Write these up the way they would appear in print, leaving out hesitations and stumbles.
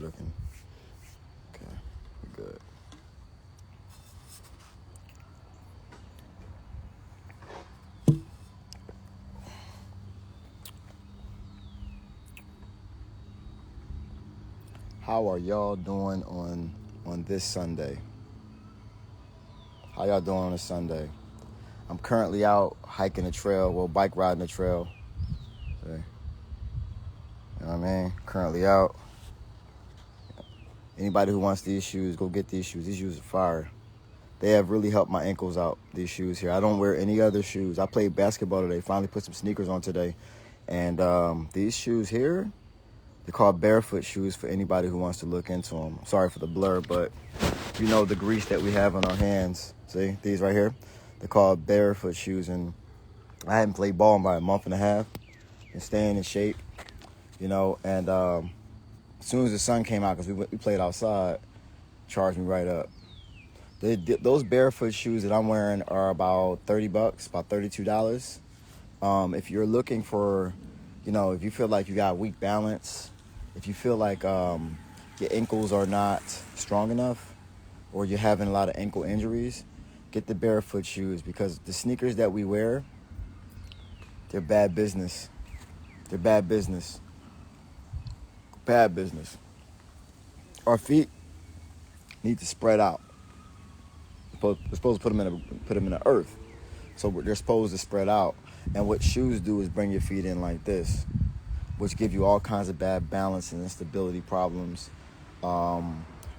looking. Okay, we're good. How are y'all doing on this Sunday? How y'all doing on a Sunday? I'm currently out hiking the trail, bike riding the trail. Okay. You know what I mean? Currently out. Anybody who wants these shoes, go get these shoes. These shoes are fire. They have really helped my ankles out, these shoes here. I don't wear any other shoes. I played basketball today, finally put some sneakers on today. And these shoes here, they're called barefoot shoes for anybody who wants to look into them. Sorry for the blur, but you know the grease that we have on our hands. See, these right here? They're called barefoot shoes. And I hadn't played ball in about a month and a half and staying in shape, you know. And as soon as the sun came out, because we played outside, charged me right up. Those barefoot shoes that I'm wearing are about $30, about $32. If you're looking for, you know, if you feel like you got weak balance, if you feel like your ankles are not strong enough, or you're having a lot of ankle injuries, get the barefoot shoes, because the sneakers that we wear, they're bad business. They're bad business. Bad business. Our feet need to spread out. We're supposed to put them in the earth, so they're supposed to spread out. And what shoes do is bring your feet in like this, which give you all kinds of bad balance and instability problems.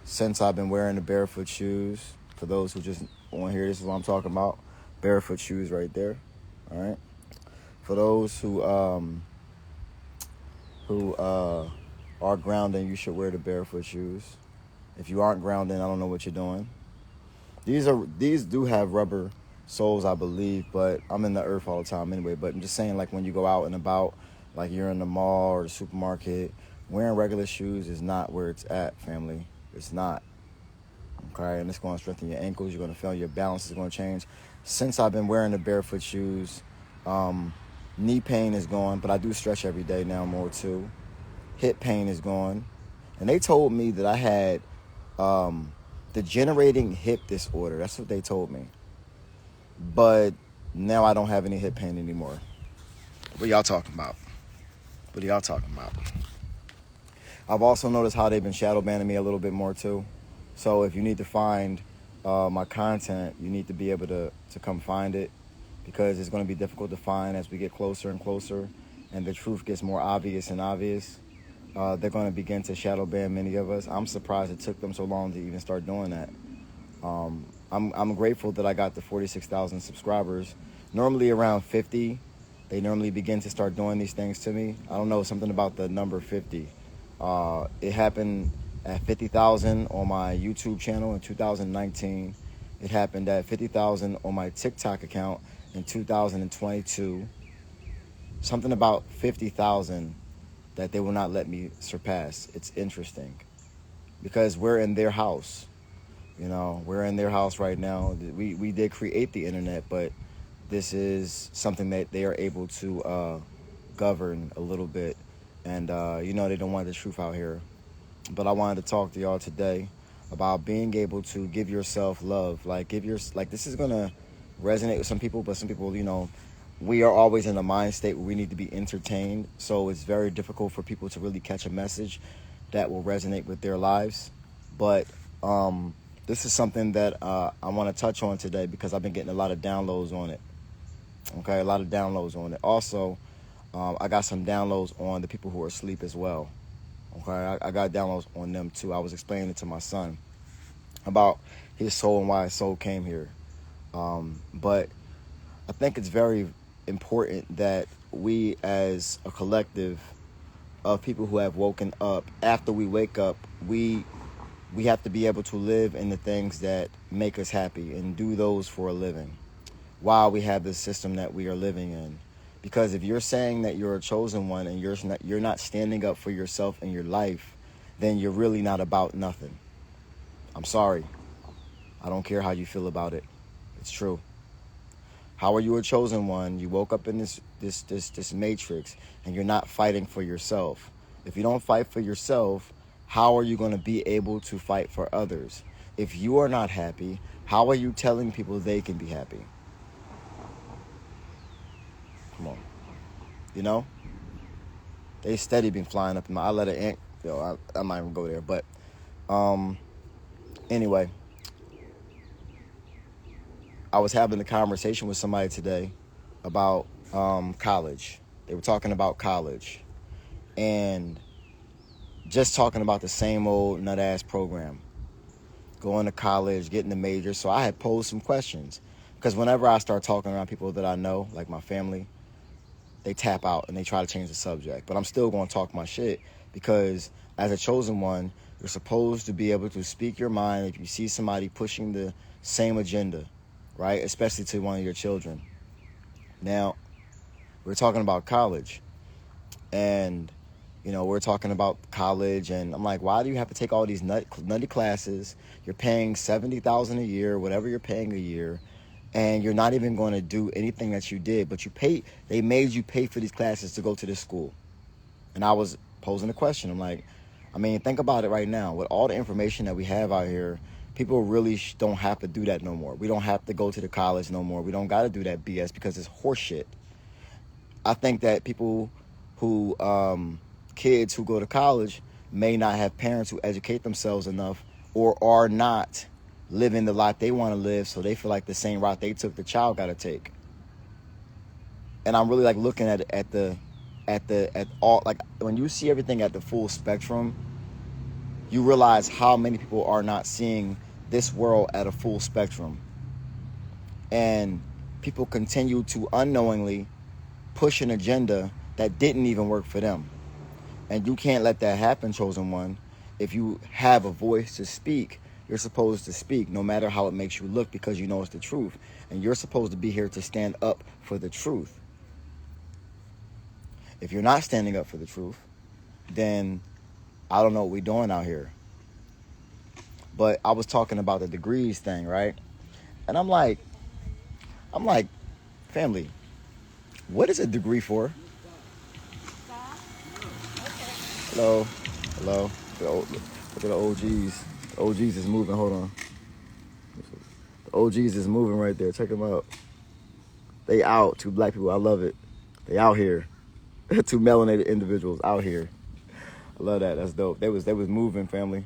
Since I've been wearing the barefoot shoes, for those who just want to hear, this is what I'm talking about. Barefoot shoes right there. All right. For those who are grounding, you should wear the barefoot shoes. If you aren't grounding, I don't know what you're doing. These do have rubber soles, I believe, but I'm in the earth all the time anyway. But I'm just saying, like, when you go out and about, like you're in the mall or the supermarket, wearing regular shoes is not where it's at, family. It's not. Okay, and it's going to strengthen your ankles. You're going to feel your balance is going to change. Since I've been wearing the barefoot shoes, knee pain is gone, but I do stretch every day now more too. Hip pain is gone. And they told me that I had degenerating hip disorder. That's what they told me. But now I don't have any hip pain anymore. What y'all talking about? What are y'all talking about? I've also noticed how they've been shadow banning me a little bit more too. So if you need to find my content, you need to be able to come find it, because it's going to be difficult to find as we get closer and closer and the truth gets more obvious and obvious. They're going to begin to shadow ban many of us. I'm surprised it took them so long to even start doing that. I'm grateful that I got the 46,000 subscribers. Normally around 50, they normally begin to start doing these things to me. I don't know, something about the number 50. It happened at 50,000 on my YouTube channel in 2019. It happened at 50,000 on my TikTok account in 2022. Something about 50,000 that they will not let me surpass. It's interesting, because we're in their house. You know, we're in their house right now. We did create the internet, but this is something that they are able to govern a little bit. And, you know, they don't want the truth out here. But I wanted to talk to y'all today about being able to give yourself love. Like, this is going to resonate with some people, but some people, you know, we are always in a mind state where we need to be entertained. So it's very difficult for people to really catch a message that will resonate with their lives. But this is something that I want to touch on today, because I've been getting a lot of downloads on it. Okay, a lot of downloads on it. Also, I got some downloads on the people who are asleep as well. Okay, I got downloads on them too. I was explaining it to my son about his soul and why his soul came here. But I think it's very important that we, as a collective of people who have woken up, after we wake up, we have to be able to live in the things that make us happy and do those for a living while we have this system that we are living in. Because if you're saying that you're a chosen one and you're not standing up for yourself in your life, then you're really not about nothing. I'm sorry. I don't care how you feel about it. It's true. How are you a chosen one? You woke up in this matrix and you're not fighting for yourself. If you don't fight for yourself, how are you going to be able to fight for others? If you are not happy, how are you telling people they can be happy? Come on. You know? They steady been flying up in my... I let it... I'm not even go there. But, anyway. I was having a conversation with somebody today about college. They were talking about college. And just talking about the same old nut-ass program. Going to college, getting the major. So I had posed some questions. Because whenever I start talking around people that I know, like my family, they tap out and they try to change the subject. But I'm still going to talk my shit because as a chosen one, you're supposed to be able to speak your mind if you see somebody pushing the same agenda, right? Especially to one of your children. Now, we're talking about college. And, you know, we're talking about college. And I'm like, why do you have to take all these nutty classes? You're paying $70,000 a year, whatever you're paying a year. And you're not even going to do anything that you did, but they made you pay for these classes to go to this school. And I was posing a question. I'm like, I mean, think about it right now. With all the information that we have out here, people really don't have to do that no more. We don't have to go to the college no more. We don't got to do that BS because it's horseshit. I think that people who, kids who go to college may not have parents who educate themselves enough or are not living the life they want to live, so they feel like the same route they took, the child got to take. And I'm really like looking at all, like when you see everything at the full spectrum, you realize how many people are not seeing this world at a full spectrum. And people continue to unknowingly push an agenda that didn't even work for them. And you can't let that happen, chosen one. If you have a voice to speak, you're supposed to speak no matter how it makes you look because you know it's the truth. And you're supposed to be here to stand up for the truth. If you're not standing up for the truth, then I don't know what we're doing out here. But I was talking about the degrees thing, right? And I'm like, family, what is a degree for? Hello. Look at the OGs. The OGs is moving. Hold on. The OGs is moving right there. Check them out. They out. Two black people. I love it. They out here. Two melanated individuals out here. I love that. That's dope. They was moving, family.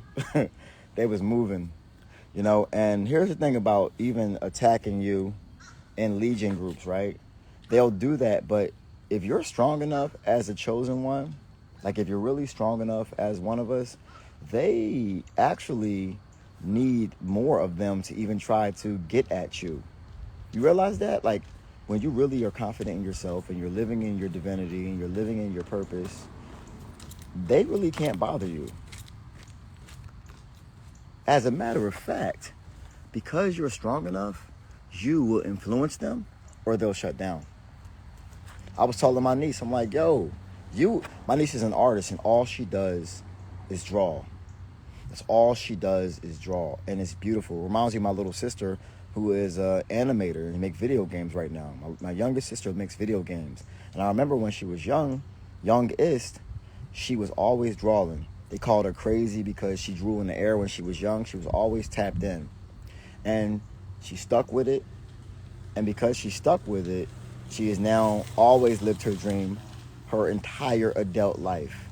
They was moving. You know, and here's the thing about even attacking you in legion groups, right? They'll do that, but if you're strong enough as a chosen one, like if you're really strong enough as one of us, they actually need more of them to even try to get at you. You realize that? Like when you really are confident in yourself and you're living in your divinity and you're living in your purpose, they really can't bother you. As a matter of fact, because you're strong enough, you will influence them or they'll shut down. I was telling my niece, I'm like, yo, my niece is an artist and all she does is draw. That's all she does is draw. And it's beautiful. It reminds me of my little sister who is an animator and make video games right now. My youngest sister makes video games. And I remember when she was youngest, she was always drawing. They called her crazy because she drew in the air when she was young. She was always tapped in. And she stuck with it. And because she stuck with it, she has now always lived her dream her entire adult life.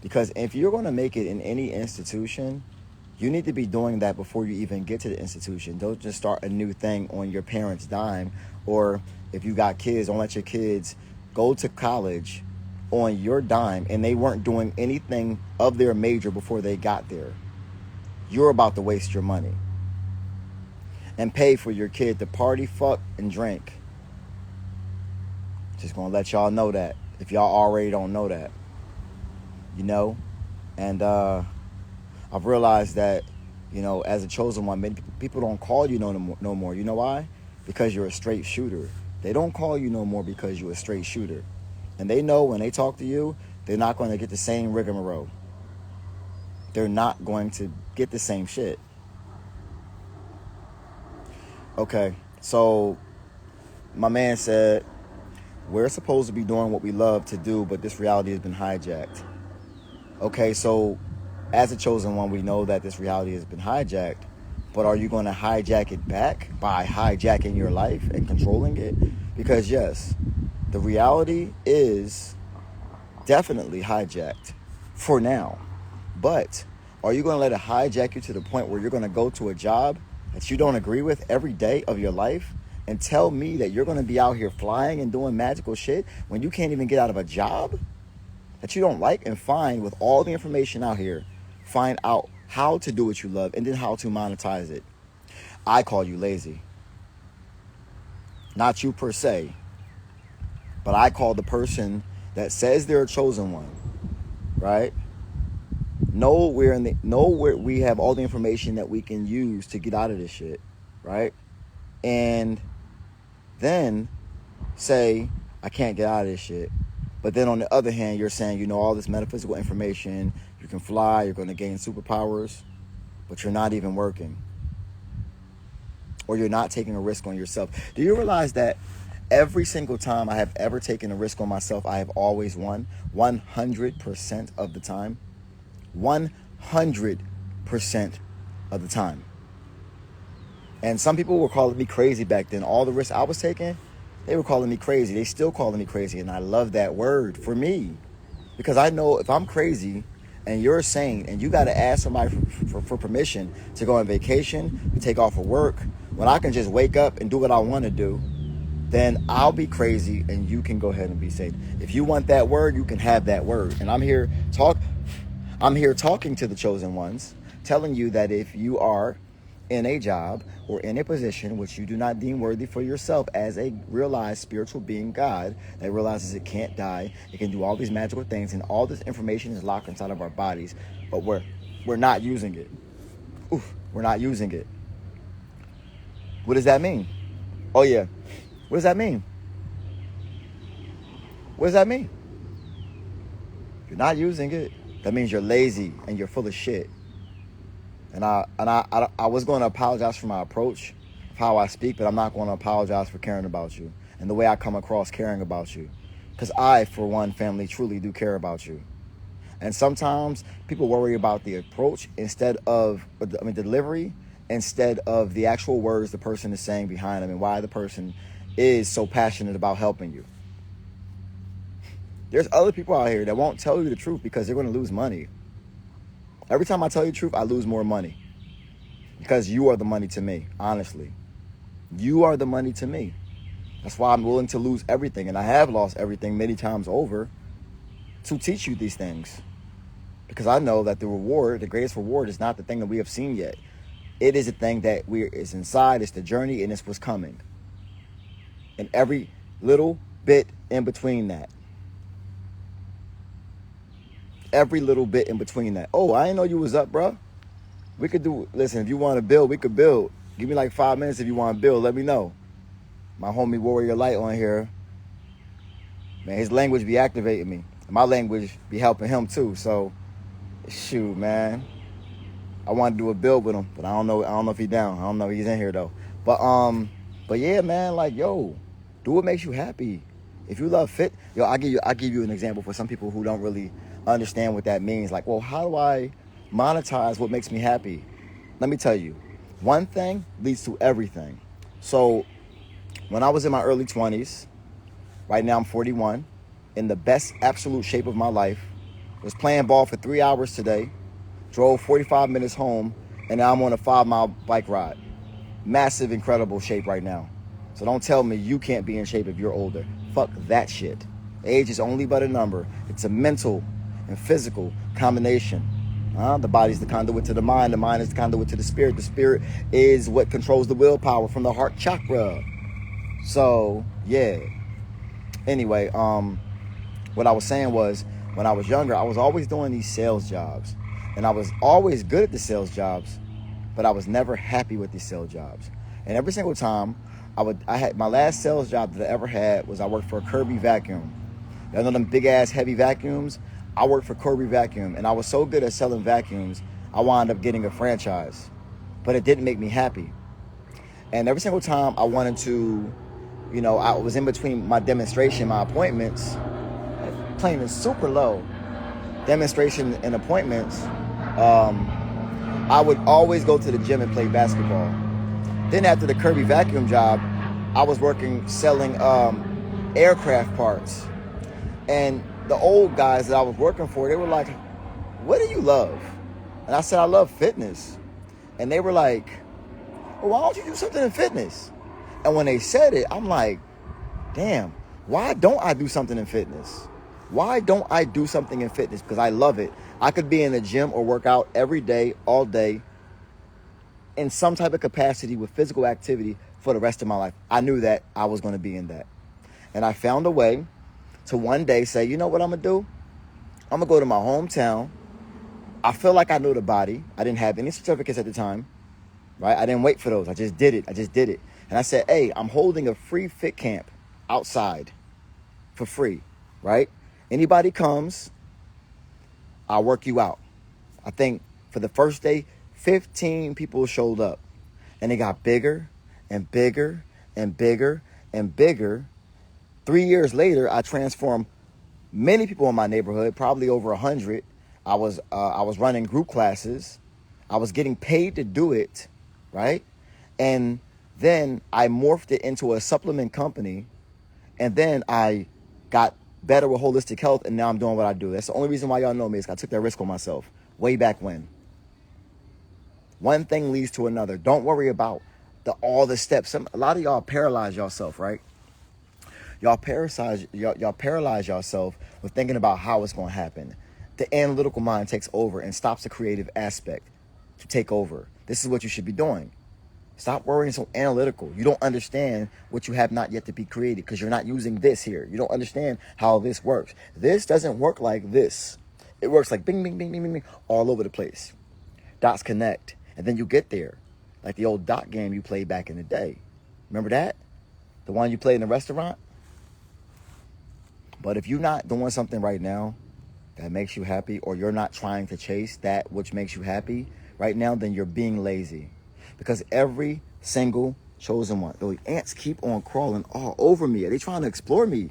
Because if you're going to make it in any institution, you need to be doing that before you even get to the institution. Don't just start a new thing on your parents' dime. Or if you got kids, don't let your kids go to college on your dime and they weren't doing anything of their major before they got there. You're about to waste your money and pay for your kid to party, fuck, and drink. Just gonna let y'all know that if y'all already don't know that, you know. And I've realized that, you know, as a chosen one, many people don't call you no more. You know why? Because you're a straight shooter. They don't call you no more because you're a straight shooter. And they know when they talk to you, they're not going to get the same rigmarole. They're not going to get the same shit. Okay, so my man said, we're supposed to be doing what we love to do, but this reality has been hijacked. Okay, so as a chosen one, we know that this reality has been hijacked, but are you going to hijack it back by hijacking your life and controlling it? Because yes, the reality is definitely hijacked for now, but are you going to let it hijack you to the point where you're going to go to a job that you don't agree with every day of your life and tell me that you're going to be out here flying and doing magical shit when you can't even get out of a job that you don't like? And find, with all the information out here, find out how to do what you love and then how to monetize it. I call you lazy. Not you per se, but I call the person that says they're a chosen one, right? Know where we have all the information that we can use to get out of this shit, right? And then say, I can't get out of this shit. But then on the other hand, you're saying, you know, all this metaphysical information, you can fly, you're going to gain superpowers, but you're not even working. Or you're not taking a risk on yourself. Do you realize that every single time I have ever taken a risk on myself, I have always won 100% of the time? 100% of the time. And some people were calling me crazy back then. All the risks I was taking, they were calling me crazy. They still calling me crazy. And I love that word for me. Because I know if I'm crazy and you're sane and you got to ask somebody for permission to go on vacation, to take off of work, when I can just wake up and do what I want to do, then I'll be crazy and you can go ahead and be sane. If you want that word, you can have that word. And I'm here talking to the chosen ones, telling you that if you are in a job or in a position which you do not deem worthy for yourself as a realized spiritual being, God, that realizes it can't die, it can do all these magical things, and all this information is locked inside of our bodies, but we're not using it. We're not using it. What does that mean? Oh yeah. What does that mean? What does that mean? If you're not using it, that means you're lazy and you're full of shit. And I was going to apologize for my approach of how I speak, but I'm not going to apologize for caring about you and the way I come across caring about you. Because I, for one, family, truly do care about you. And sometimes people worry about the approach the delivery, instead of the actual words the person is saying behind them and why the person is so passionate about helping you. There's other people out here that won't tell you the truth because they're going to lose money. Every time I tell you the truth, I lose more money. Because you are the money to me, honestly. You are the money to me. That's why I'm willing to lose everything. And I have lost everything many times over to teach you these things. Because I know that the greatest reward is not the thing that we have seen yet. It is a thing that is inside, it's the journey, and it's what's coming. And every little bit in between that. Every little bit in between that. Oh, I didn't know you was up, bro. Listen, if you want to build, we could build. Give me like 5 minutes if you want to build. Let me know. My homie Warrior Light on here. Man, his language be activating me. My language be helping him too. So, shoot, man. I want to do a build with him, but I don't know if he's down. I don't know if he's in here though. But yeah, man, like, yo, do what makes you happy. If you love fit, yo, I'll give you an example for some people who don't really understand what that means. Like, well, how do I monetize what makes me happy? Let me tell you, one thing leads to everything. So when I was in my early 20s, right now I'm 41, in the best absolute shape of my life, was playing ball for 3 hours today, drove 45 minutes home, and now I'm on a 5-mile bike ride. Massive, incredible shape right now. So don't tell me you can't be in shape if you're older. Fuck that shit. Age is only but a number. It's a mental and physical combination. The body's the conduit to the mind is the conduit to the spirit is what controls the willpower from the heart chakra. So yeah, anyway, what I was saying was, when I was younger, I was always doing these sales jobs, and I was always good at the sales jobs, but I was never happy with these sales jobs. And every single time I had my last sales job that I ever had was I worked for a Kirby vacuum. You know them big ass heavy vacuums? I worked for Kirby Vacuum, and I was so good at selling vacuums, I wound up getting a franchise. But it didn't make me happy. And every single time I wanted to, I was in between my demonstration, my appointments, playing it super low, demonstration and appointments, I would always go to the gym and play basketball. Then after the Kirby vacuum job, I was working selling aircraft parts. And the old guys that I was working for, they were like, what do you love? And I said, I love fitness. And they were like, well, why don't you do something in fitness? And when they said it, I'm like, damn, why don't I do something in fitness? Why don't I do something in fitness? Because I love it. I could be in the gym or work out every day, all day, in some type of capacity with physical activity for the rest of my life. I knew that I was going to be in that. And I found a way to one day say, you know what I'm going to do? I'm going to go to my hometown. I feel like I know the body. I didn't have any certificates at the time, right? I didn't wait for those. I just did it. And I said, hey, I'm holding a free fit camp outside for free, right? Anybody comes, I'll work you out. I think for the first day, 15 people showed up. And they got bigger and bigger and bigger and bigger. 3 years later, I transformed many people in my neighborhood, probably over 100. I was running group classes. I was getting paid to do it, right? And then I morphed it into a supplement company. And then I got better with holistic health, and now I'm doing what I do. That's the only reason why y'all know me, is I took that risk on myself way back when. One thing leads to another. Don't worry about all the steps. A lot of y'all paralyze yourself, right? Y'all paralyze yourself with thinking about how it's going to happen. The analytical mind takes over and stops the creative aspect to take over. This is what you should be doing. Stop worrying so analytical. You don't understand what you have not yet to be created because you're not using this here. You don't understand how this works. This doesn't work like this. It works like bing, bing, bing, bing, bing, bing, all over the place. Dots connect. And then you get there. Like the old dot game you played back in the day. Remember that? The one you played in the restaurant? But if you're not doing something right now that makes you happy, or you're not trying to chase that which makes you happy right now, then you're being lazy. Because every single chosen one, the ants keep on crawling all over me. Are they trying to explore me?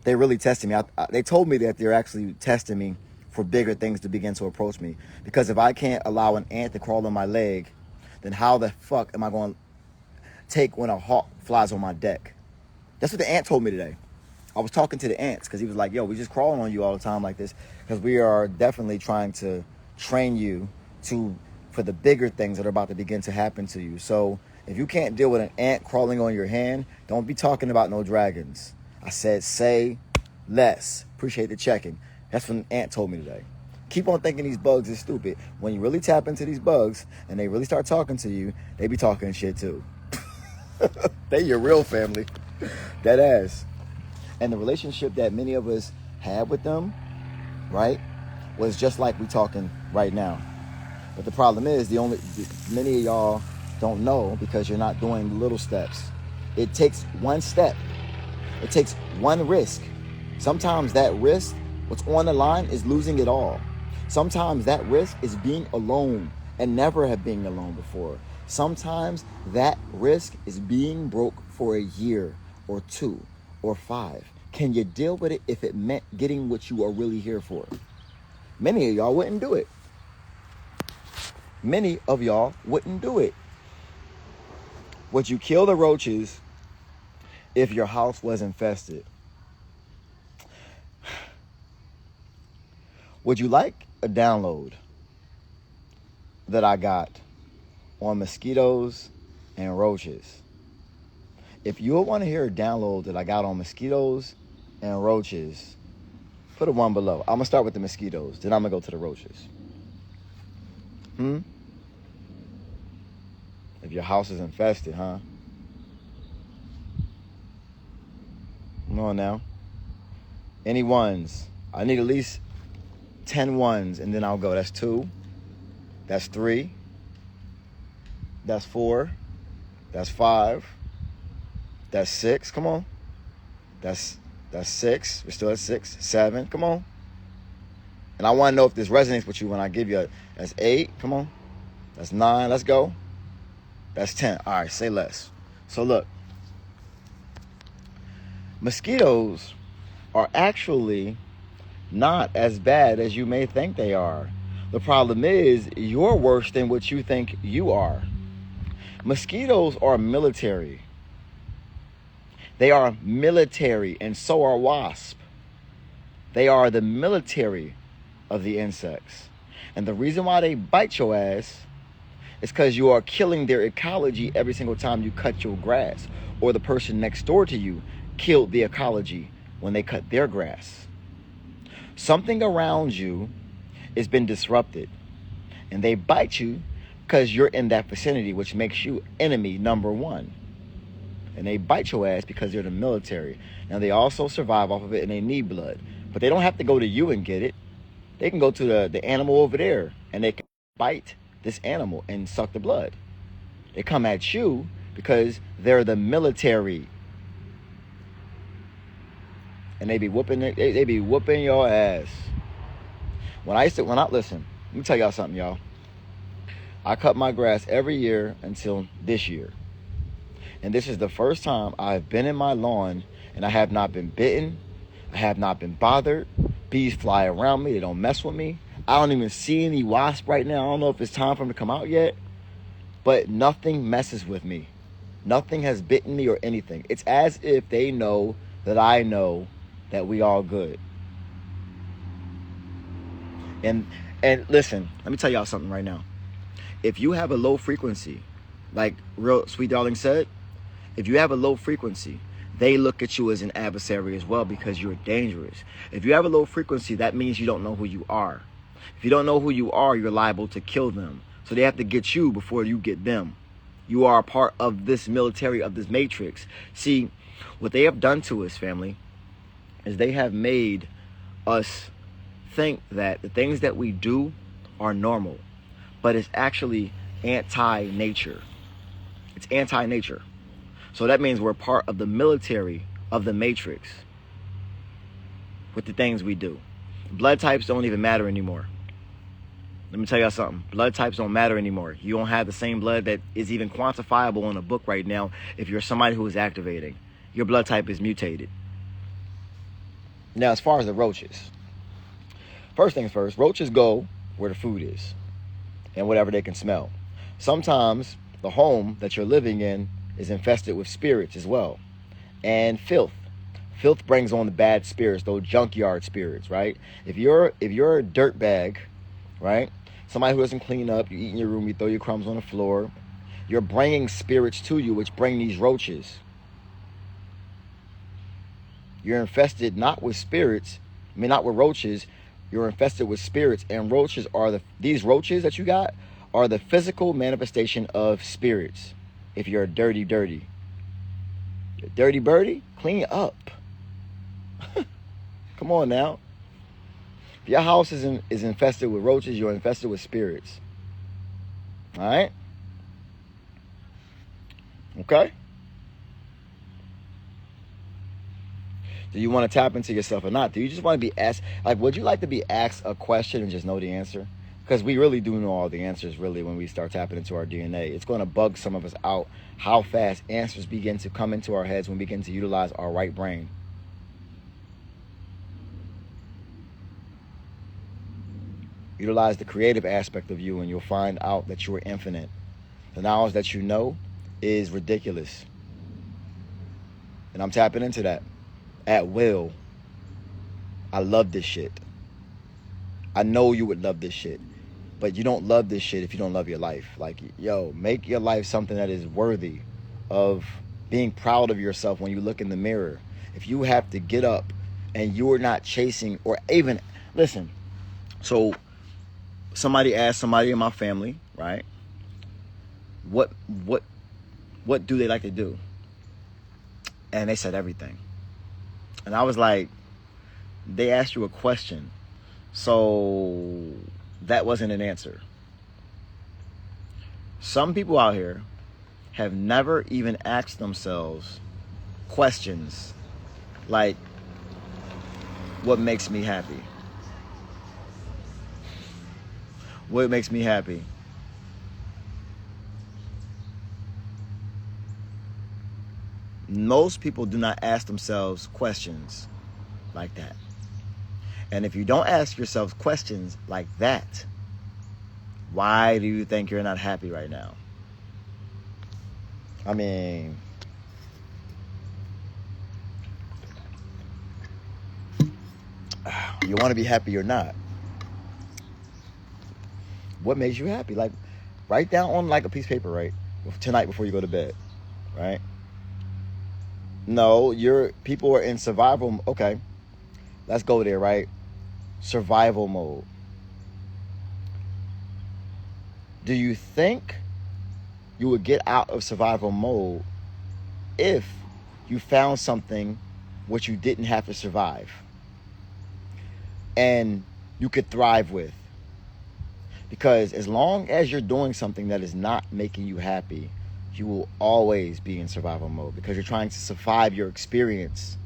They're really testing me. They told me that they're actually testing me for bigger things to begin to approach me. Because if I can't allow an ant to crawl on my leg, then how the fuck am I going to take when a hawk flies on my deck? That's what the ant told me today. I was talking to the ants because he was like, yo, we just crawling on you all the time like this because we are definitely trying to train you for the bigger things that are about to begin to happen to you. So if you can't deal with an ant crawling on your hand, don't be talking about no dragons. I said, say less. Appreciate the checking. That's what an ant told me today. Keep on thinking these bugs is stupid. When you really tap into these bugs and they really start talking to you, they be talking shit too. They your real family. Dead ass. And the relationship that many of us had with them, right, was just like we talking right now. But the problem is, many of y'all don't know because you're not doing the little steps. It takes one step. It takes one risk. Sometimes that risk, what's on the line, is losing it all. Sometimes that risk is being alone and never have been alone before. Sometimes that risk is being broke for a year or 2 or 5. Can you deal with it if it meant getting what you are really here for? Many of y'all wouldn't do it. Many of y'all wouldn't do it. Would you kill the roaches if your house was infested? Would you like a download that I got on mosquitoes and roaches? If you want to hear a download that I got on mosquitoes and roaches, put a 1 below. I'm going to start with the mosquitoes, then I'm going to go to the roaches. If your house is infested, huh? Come on now. Any ones? I need at least 10 ones, and then I'll go. That's 2. That's 3. That's 4. That's 5. That's 6. Come on. That's 6. We're still at 6. 7. Come on. And I want to know if this resonates with you when I give you that's 8. Come on. That's 9. Let's go. That's 10. All right, say less. So look. Mosquitoes are actually not as bad as you may think they are. The problem is you're worse than what you think you are. Mosquitoes are military. They are military, and so are wasps. They are the military of the insects. And the reason why they bite your ass is because you are killing their ecology every single time you cut your grass. Or the person next door to you killed the ecology when they cut their grass. Something around you has been disrupted. And they bite you because you're in that vicinity, which makes you enemy number one. And they bite your ass because they're the military. Now, they also survive off of it and they need blood. But they don't have to go to you and get it. They can go to the animal over there and they can bite this animal and suck the blood. They come at you because they're the military. And they be whooping your ass. Listen, let me tell y'all something, y'all. I cut my grass every year until this year. And this is the first time I've been in my lawn and I have not been bitten. I have not been bothered. Bees fly around me. They don't mess with me. I don't even see any wasps right now. I don't know if it's time for them to come out yet. But nothing messes with me. Nothing has bitten me or anything. It's as if they know that I know that we all good. And listen, let me tell y'all something right now. If you have a low frequency, like real Sweet Darling said, if you have a low frequency, they look at you as an adversary as well because you're dangerous. If you have a low frequency, that means you don't know who you are. If you don't know who you are, you're liable to kill them. So they have to get you before you get them. You are a part of this military, of this matrix. See, what they have done to us, family, is they have made us think that the things that we do are normal. But it's actually anti-nature. It's anti-nature. So that means we're part of the military of the matrix with the things we do. Blood types don't even matter anymore. Let me tell y'all something. Blood types don't matter anymore. You don't have the same blood that is even quantifiable in a book right now if you're somebody who is activating. Your blood type is mutated. Now, as far as the roaches. First things first, roaches go where the food is and whatever they can smell. Sometimes the home that you're living in is infested with spirits as well. And filth. Filth brings on the bad spirits, those junkyard spirits, right? If you're a dirt bag, right? Somebody who doesn't clean up, you eat in your room, you throw your crumbs on the floor, you're bringing spirits to you, which bring these roaches. You're infested not with spirits, not with roaches, you're infested with spirits, and roaches are these roaches that you got are the physical manifestation of spirits. If you're a dirty birdie, clean up. Come on now. If your house is infested with roaches, you're infested with spirits. All right? Okay? Do you want to tap into yourself or not? Do you just want to be asked, like, would you like to be asked a question and just know the answer? Because we really do know all the answers, really, when we start tapping into our DNA. It's going to bug some of us out how fast answers begin to come into our heads when we begin to utilize our right brain. Utilize the creative aspect of you and you'll find out that you are infinite. The knowledge that you know is ridiculous. And I'm tapping into that at will. I love this shit. I know you would love this shit. But you don't love this shit if you don't love your life. Like, yo, make your life something that is worthy of being proud of yourself when you look in the mirror. If you have to get up and you're not chasing or even, listen, so somebody asked somebody in my family, right? What do they like to do? And they said everything. And I was like, they asked you a question. So that wasn't an answer. Some people out here have never even asked themselves questions like, what makes me happy? What makes me happy? Most people do not ask themselves questions like that. And if you don't ask yourself questions like that, Why do you think you're not happy right now? I mean, you want to be happy or not? What makes you happy? Like, write down on like a piece of paper, right? Tonight before you go to bed, right? No, people are in survival. Okay, let's go there, right? Survival mode. Do you think you would get out of survival mode if you found something which you didn't have to survive and you could thrive with? Because as long as you're doing something that is not making you happy, you will always be in survival mode because you're trying to survive your experience.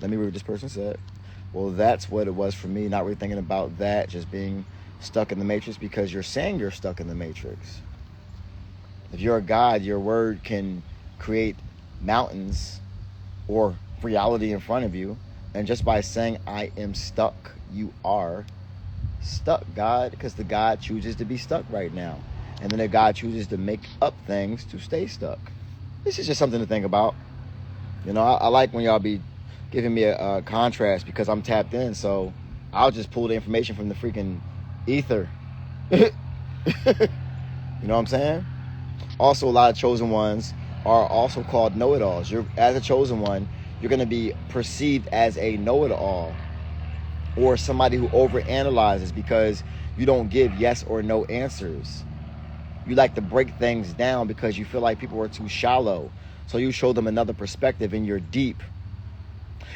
Let me read what this person said. Well, that's what it was for me, not really thinking about that, just being stuck in the matrix, because you're saying you're stuck in the matrix. If you're a God, your word can create mountains or reality in front of you. And just by saying, I am stuck, you are stuck, God, because the God chooses to be stuck right now. And then the God chooses to make up things to stay stuck. This is just something to think about. You know, I like when y'all be giving me a contrast because I'm tapped in. So I'll just pull the information from the freaking ether. You know what I'm saying? Also, a lot of chosen ones are also called know-it-alls. As a chosen one, you're going to be perceived as a know-it-all or somebody who overanalyzes because you don't give yes or no answers. You like to break things down because you feel like people are too shallow. So you show them another perspective and you're deep.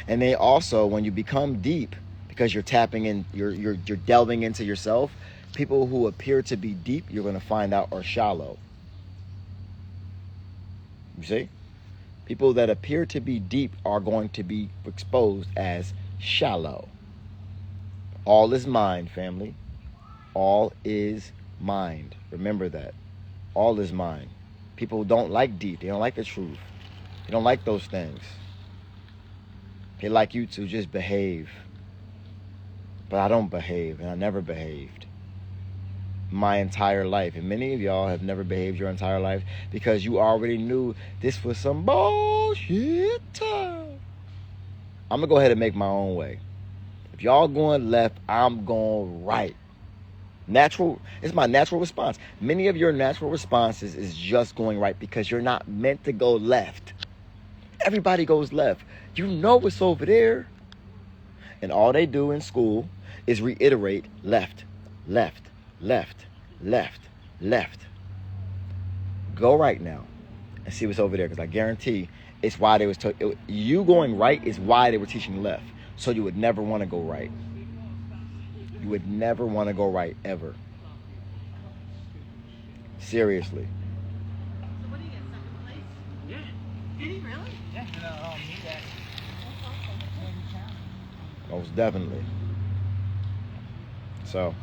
And they also, when you become deep, because you're tapping in, you're delving into yourself, people who appear to be deep, you're going to find out are shallow. You see? People that appear to be deep are going to be exposed as shallow. All is mind, family. All is mind. Remember that. All is mind. People don't like deep. They don't like the truth. They don't like those things. They like you to just behave. But I don't behave, and I never behaved my entire life. And many of y'all have never behaved your entire life because you already knew this was some bullshit time. I'm going to go ahead and make my own way. If y'all going left, I'm going right. It's my natural response. Many of your natural responses is just going right because you're not meant to go left. Everybody goes left. You know it's over there. And all they do in school is reiterate left, left, left, left, left. Go right now and see what's over there, because I guarantee it's why they was you going right is why they were teaching left. So you would never want to go right. You would never want to go right ever. Seriously. So what do you get, second place? Yeah. Did he really? Yeah. Need that. Most definitely. So,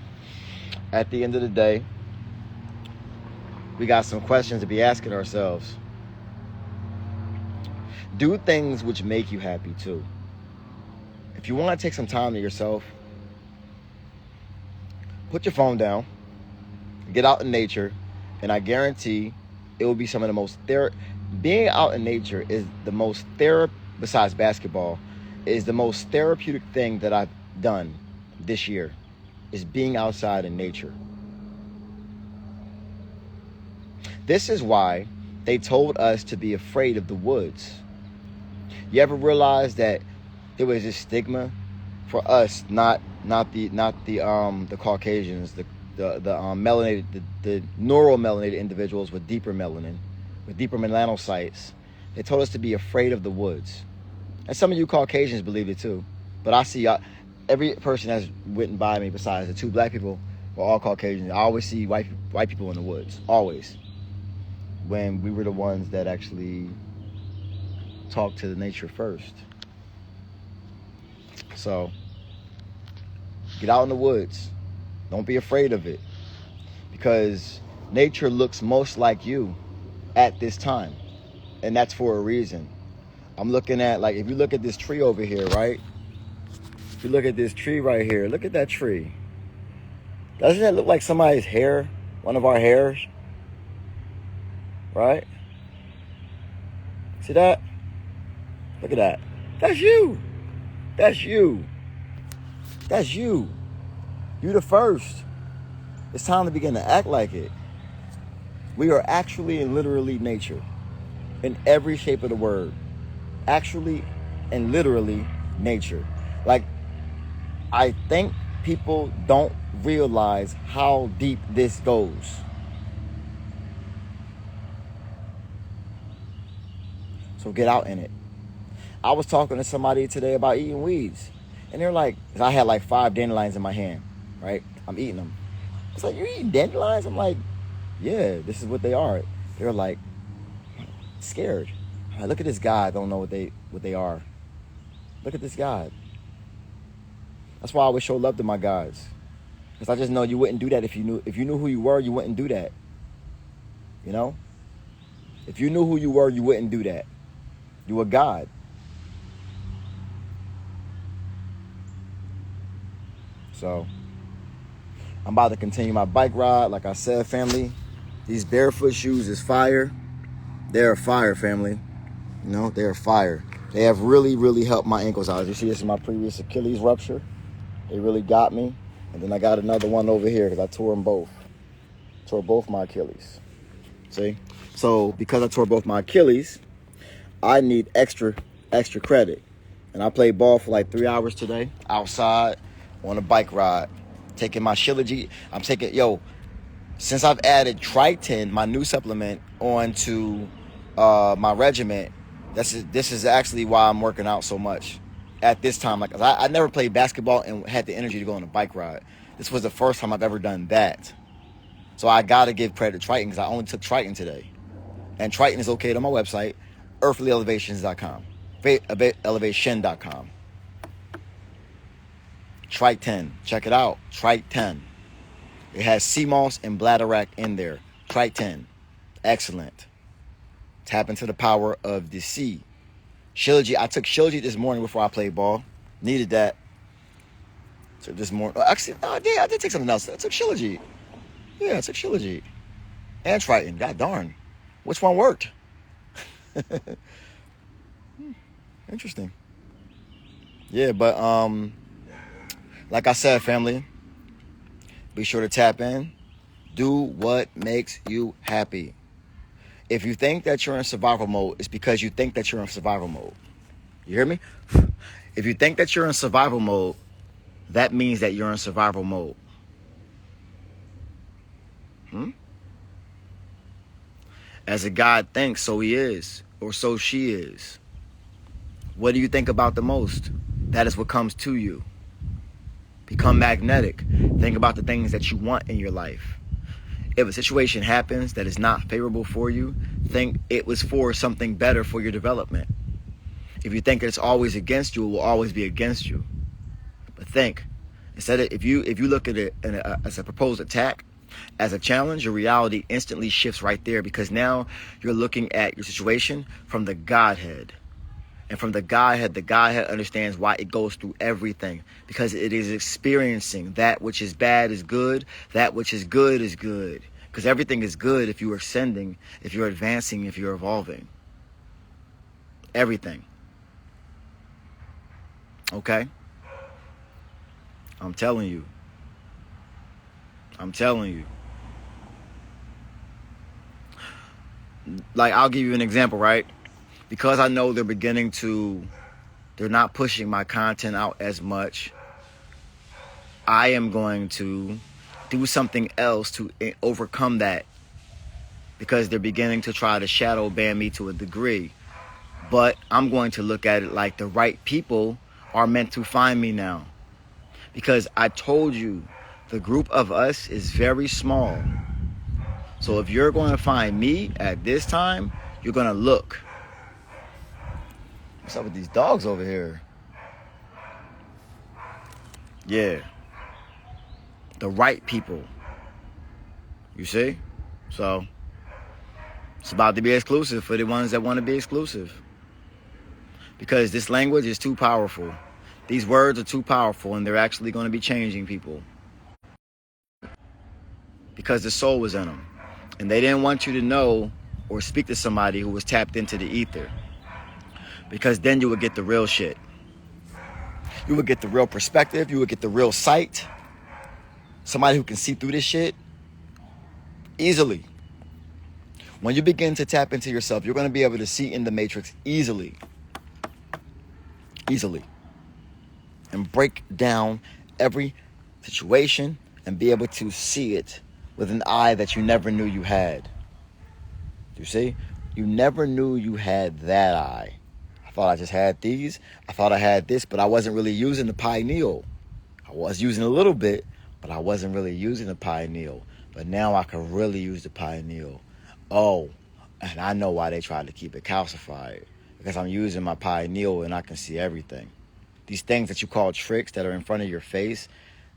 at the end of the day, we got some questions to be asking ourselves. Do things which make you happy too. If you want to take some time to yourself, put your phone down, get out in nature, and I guarantee it will be some of the most being out in nature is the most besides basketball, is the most therapeutic thing that I've done this year, is being outside in nature. This is why they told us to be afraid of the woods. You ever realize that there was this stigma for us, not the Caucasians, the melanated, the neuromelanated individuals with deeper melanin, with deeper melanocytes. They told us to be afraid of the woods. And some of you Caucasians believe it too. But I see every person that's went by me besides the two black people were all Caucasians. I always see white people in the woods. Always. When we were the ones that actually talked to the nature first. So, get out in the woods. Don't be afraid of it. Because nature looks most like you at this time. And that's for a reason. I'm looking at, like, if you look at this tree over here, right? If you look at this tree right here, look at that tree. Doesn't that look like somebody's hair? One of our hairs? Right? See that? Look at that. That's you. That's you. That's you. You the first. It's time to begin to act like it. We are actually and literally nature. In every shape of the word. Actually and literally nature. Like, I think people don't realize how deep this goes. So get out in it. I was talking to somebody today about eating weeds. And they're like, 'cause I had like 5 dandelions in my hand, right? I'm eating them. It's like, you eating dandelions? I'm like, yeah, this is what they are. They're like, scared. I'm like, look at this guy. I don't know what they are. Look at this guy. That's why I always show love to my guys. Because I just know you wouldn't do that if you knew who you were, you wouldn't do that. You know? If you knew who you were, you wouldn't do that. You a God. So, I'm about to continue my bike ride. Like I said, family, these barefoot shoes is fire. They're fire, family. You know, they're fire. They have really, really helped my ankles out. As you see, this is my previous Achilles rupture. They really got me. And then I got another one over here because I tore them both. Tore both my Achilles. See? So, because I tore both my Achilles, I need extra credit. And I played ball for like 3 hours today, outside, on a bike ride. Taking my Shilajit. I'm taking, since I've added Triton, my new supplement, onto my regimen, this is actually why I'm working out so much at this time. Like, I never played basketball and had the energy to go on a bike ride. This was the first time I've ever done that. So I got to give credit to Triton because I only took Triton today. And Triton is located on my website, earthlyelevations.com. Elevation.com. Triton. Check it out. Triton. It has sea moss and bladderwrack in there. Triton. Excellent. Tap into the power of the sea. Shilajit. I took Shilajit this morning before I played ball. Needed that. So this morning. Actually, no, I did take something else. I took Shilajit. Yeah, I took Shilajit. And Triton. God darn. Which one worked? Interesting. Yeah, but like I said, family, be sure to tap in. Do what makes you happy. If you think that you're in survival mode, it's because you think that you're in survival mode. You hear me? If you think that you're in survival mode, that means that you're in survival mode. As a God thinks, so he is, or so she is. What do you think about the most? That is what comes to you. Become magnetic. Think about the things that you want in your life. If a situation happens that is not favorable for you, think it was for something better for your development. If you think it's always against you, it will always be against you. But think, instead of if you look at it as a proposed attack, as a challenge, your reality instantly shifts right there, because now you're looking at your situation from the Godhead. And from the Godhead understands why it goes through everything, because it is experiencing that which is bad is good, that which is good is good. Because everything is good if you are ascending, if you're advancing, if you're evolving. Everything. Okay? I'm telling you. Like, I'll give you an example, right? Because I know they're not pushing my content out as much, I am going to do something else to overcome that, because they're beginning to try to shadow ban me to a degree. But I'm going to look at it like the right people are meant to find me now. Because I told you, the group of us is very small. So if you're going to find me at this time, you're going to look. What's up with these dogs over here? Yeah. The right people. You see? So, it's about to be exclusive for the ones that want to be exclusive. Because this language is too powerful. These words are too powerful, and they're actually going to be changing people. Because the soul was in them. And they didn't want you to know or speak to somebody who was tapped into the ether. Because then you would get the real shit. You would get the real perspective. You would get the real sight. Somebody who can see through this shit easily. When you begin to tap into yourself, you're going to be able to see in the matrix easily. Easily. And break down every situation and be able to see it with an eye that you never knew you had. You see? You never knew you had that eye. I thought I just had these. I thought I had this, but I wasn't really using the pineal. I was using a little bit, but I wasn't really using the pineal. But now I can really use the pineal. Oh, and I know why they tried to keep it calcified. Because I'm using my pineal and I can see everything. These things that you call tricks that are in front of your face,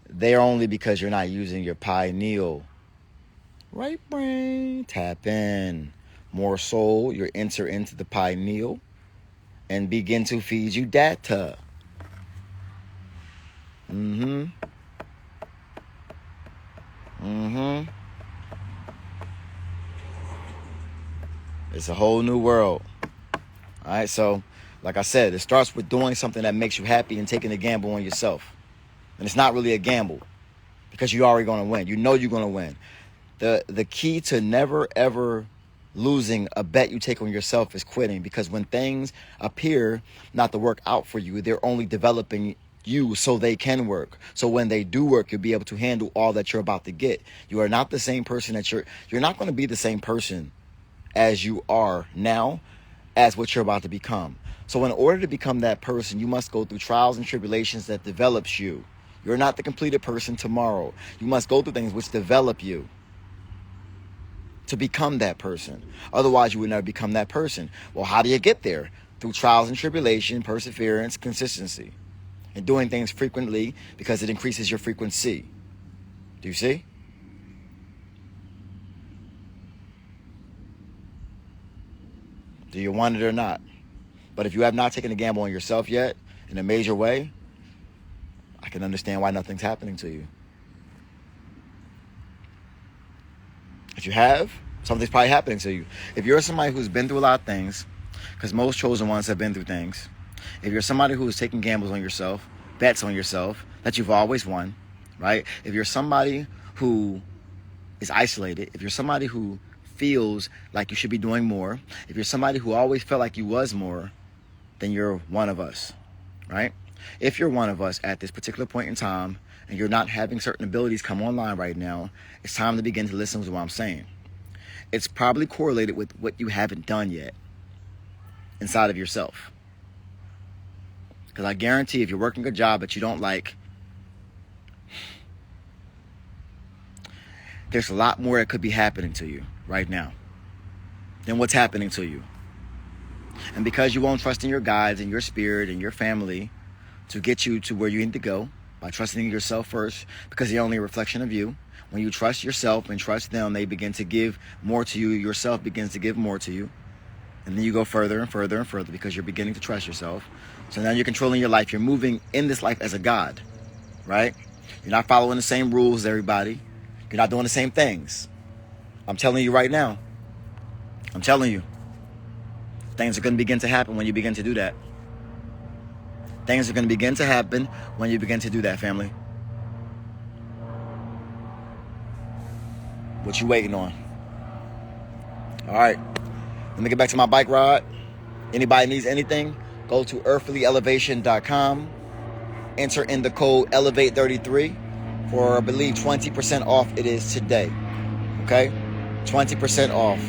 they're only because you're not using your pineal. Right brain, tap in. More soul, you enter into the pineal and begin to feed you data. It's a whole new world. All right, so like I said, it starts with doing something that makes you happy and taking a gamble on yourself. And it's not really a gamble because you're already going to win. You know you're going to win. The key to never, ever losing a bet you take on yourself is quitting, because when things appear not to work out for you, they're only developing you so they can work. So when they do work, you'll be able to handle all that you're about to get. You are not the same person that you're not going to be the same person as you are now as what you're about to become. So in order to become that person, you must go through trials and tribulations that develops you. You're not the completed person tomorrow. You must go through things which develop you to become that person. Otherwise, you would never become that person. Well, how do you get there? Through trials and tribulation, perseverance, consistency, and doing things frequently, because it increases your frequency. Do you see? Do you want it or not? But if you have not taken a gamble on yourself yet, in a major way, I can understand why nothing's happening to you. If you have, something's probably happening to you. If you're somebody who's been through a lot of things, because most chosen ones have been through things. If you're somebody who is taking gambles on yourself, bets on yourself that you've always won, right? If you're somebody who is isolated, if you're somebody who feels like you should be doing more, if you're somebody who always felt like you was more, then you're one of us, right? If you're one of us at this particular point in time and you're not having certain abilities come online right now, it's time to begin to listen to what I'm saying. It's probably correlated with what you haven't done yet inside of yourself. Because I guarantee if you're working a job that you don't like, there's a lot more that could be happening to you right now than what's happening to you. And because you won't trust in your guides and your spirit and your family to get you to where you need to go, by trusting in yourself first, because they're only a reflection of you. When you trust yourself and trust them, they begin to give more to you. Yourself begins to give more to you. And then you go further and further and further because you're beginning to trust yourself. So now you're controlling your life. You're moving in this life as a God, right? You're not following the same rules as everybody. You're not doing the same things. I'm telling you right now. I'm telling you. Things are going to begin to happen when you begin to do that. Things are going to begin to happen when you begin to do that, family. What you waiting on? All right. Let me get back to my bike ride. Anybody needs anything, go to earthlyelevation.com. Enter in the code ELEVATE33 for, I believe, 20% off it is today. Okay? 20% off.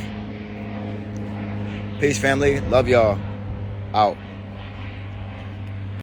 Peace, family. Love y'all. Out.